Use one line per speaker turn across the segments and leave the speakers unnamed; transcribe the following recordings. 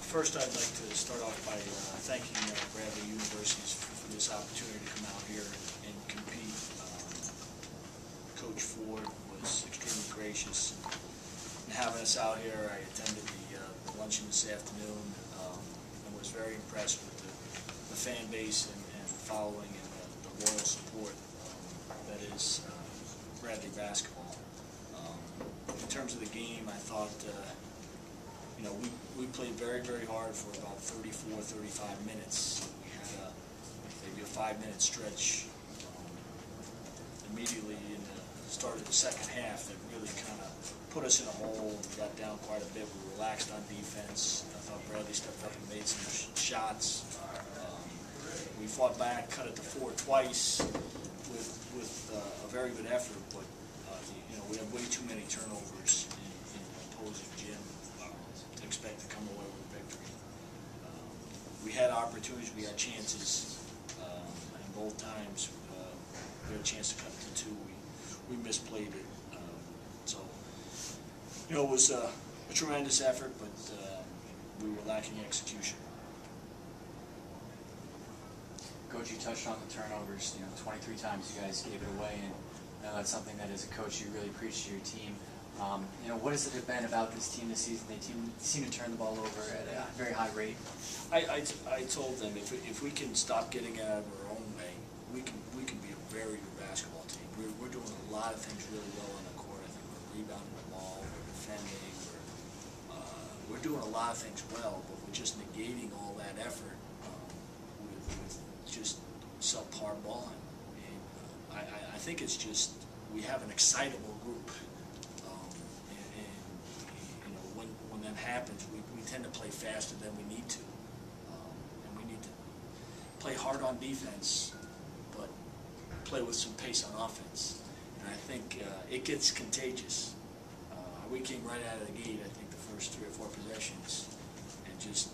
First, I'd like to start off by thanking Bradley University for this opportunity to come out here and compete. Coach Ford was extremely gracious in having us out here. I attended the luncheon this afternoon and was very impressed with the fan base and following and the loyal support that is Bradley basketball. In terms of the game, I thought we played very, very hard for about 34, 35 minutes. We had maybe a 5-minute stretch immediately in the start of the second half that really kind of put us in a hole. We got down quite a bit. We relaxed on defense. I thought Bradley stepped up and made some shots. We fought back, cut it to 4 twice with a very good effort, but we had way too many turnovers in opposing gym to expect to come away with a victory. We had opportunities, we had chances, and both times we had a chance to cut it to 2. We misplayed it. It was a tremendous effort, but we were lacking execution.
Coach, you touched on the turnovers. 23 times you guys gave it away, and that's something that as a coach you really preach to your team. What has it been about this team this season? They seem to turn the ball over at a very high rate.
I told them if we can stop getting out of our own way, we can be a very good basketball team. We're doing a lot of things really well on the court. I think we're rebounding the ball, we're defending, we're doing a lot of things well, but we're just negating all that effort with just subpar ball handling. And I think it's just we have an excitable group, and when that happens, we tend to play faster than we need to, and we need to play hard on defense, but play with some pace on offense. And I think it gets contagious. We came right out of the gate, I think, the first 3 or 4 possessions, and just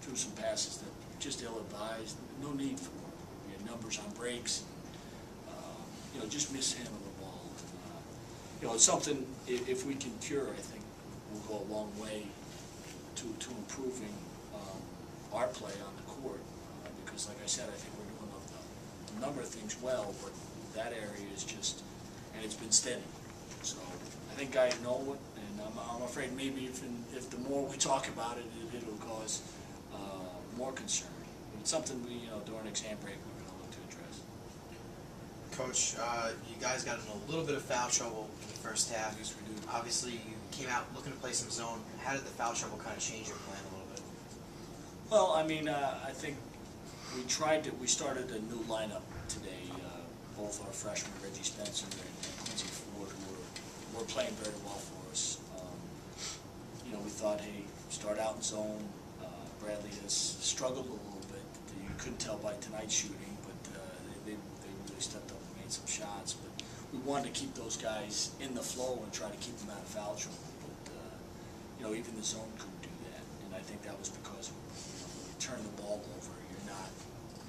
threw some passes that were just ill-advised. No need for it. We had numbers on breaks, and, just mishandled the ball. It's something, if we can cure, I think we'll go a long way to improving our play on the court. Because, like I said, I think we're doing a number of things well, but that area is just, and it's been steady. So I think guys know it, and I'm afraid maybe if the more we talk about it, it'll cause more concern. But it's something we, during exam break, we're going to look to address.
Coach, you guys got in a little bit of foul trouble in the first half.
Yes, we do.
Obviously, you came out looking to play some zone. How did the foul trouble kind of change your plan a little bit?
Well, I mean, I think we started a new lineup today. Both our freshmen, Reggie Spencer and Quincy Ford, who were playing very well for us. We thought, hey, start out in zone. Bradley has struggled a little bit. You couldn't tell by tonight's shooting, but they really stepped up and made some shots. But we wanted to keep those guys in the flow and try to keep them out of foul trouble. But even the zone couldn't do that, and I think that was because when you turn the ball over,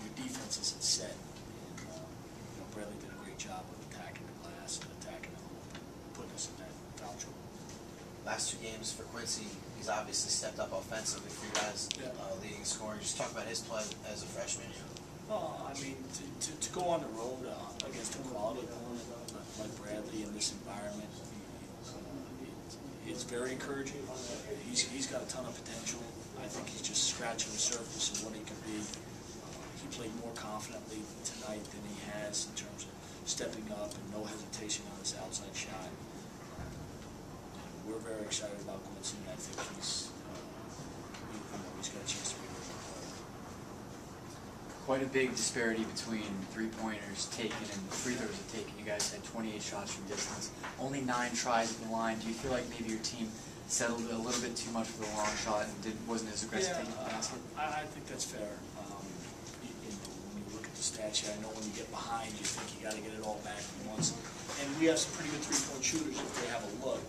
your defense isn't set. And Bradley did a great job of attacking the glass and attacking the hoop, and putting us in that foul trouble.
Last 2 games for Quincy, he's obviously stepped up offensively for you guys, leading scoring. Just talk about his play as a freshman.
Well, I mean, to go on the road against a quality opponent like Bradley in this environment, it's very encouraging. He's got a ton of potential. I think he's just scratching the surface of what he can be. He played more confidently tonight than he has in terms of stepping up and no hesitation on his outside shot. We're very excited about Quincy, and I think he's got a chance to be a really good player.
Quite a big disparity between 3-pointers taken and free throws taken. You guys had 28 shots from distance, only 9 tries at the line. Do you feel like maybe your team settled a little bit too much for the long shot and wasn't as aggressive taking the basket?
I think that's fair. When you look at the stats here, I know when you get behind, you think you got to get it all back at once. And we have some pretty good 3-point shooters if they have a look.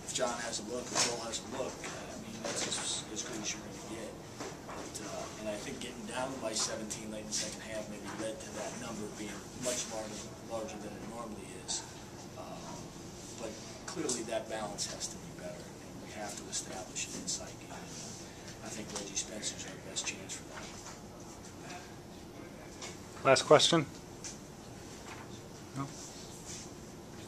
If John has a look, if Joel has a look, I mean, that's as good as you're going to get. But, and I think getting down by 17 late in the second half maybe led to that number being much larger than it normally is. But clearly that balance has to be better, and we have to establish an inside game. I I think Reggie Spencer's our best chance for that.
Last question? No?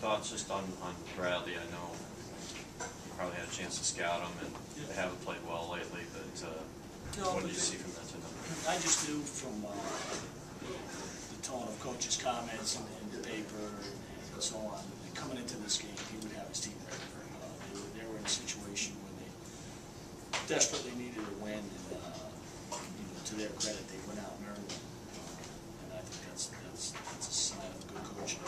Thoughts just on Bradley? I know you probably had a chance to scout him, and they haven't played well lately, but what did you see from that tonight?
I just knew from the tone of coach's comments in the paper and so on, that coming into this game, he would have his team ready. They were in a situation where they desperately needed a win, and to their credit, they went out and earned it. And I think that's a sign of good coaching.